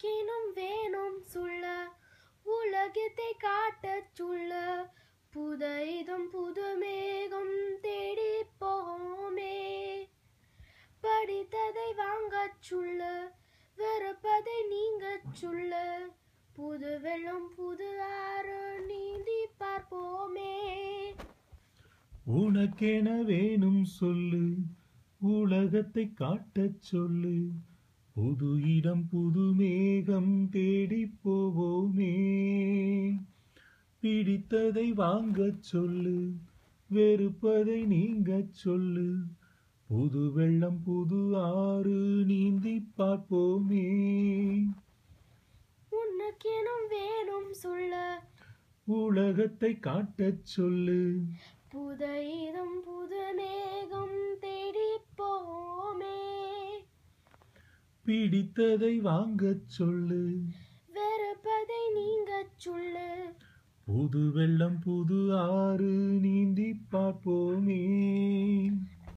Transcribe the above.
உனக்கேனும் வேணும் சொல்ல உலகத்தை காட்டச் சொல்ல புதைதும் புதுமேகம் தேடி போமே படித்ததை வாங்கச் சொல்ல வெறுப்பதை நீங்கச் சொல்ல புது வெள்ளம் புது ஆறு நீந்தி பார்ப்போமே உனக்கென வேணும் சொல்லு உலகத்தை காட்டச் சொல்லு புது இடம் புது மேகம் தேடி போவோமே பிடித்ததை வாங்கச் சொல்லு வெறுப்பதை நீங்கச் சொல்லு புது வெள்ளம் புது ஆறு நீந்தி பார்ப்போமே உனக்கேனும் வேணும் சொல்ல உலகத்தை காட்டச் சொல்லு புதைதும் புது மேகம் தேடி போமே பிடித்ததை வாங்கச் சொல்லு வெறுப்பதை நீங்கச் சொல்லு புது வெள்ளம் புது ஆறு நீந்தி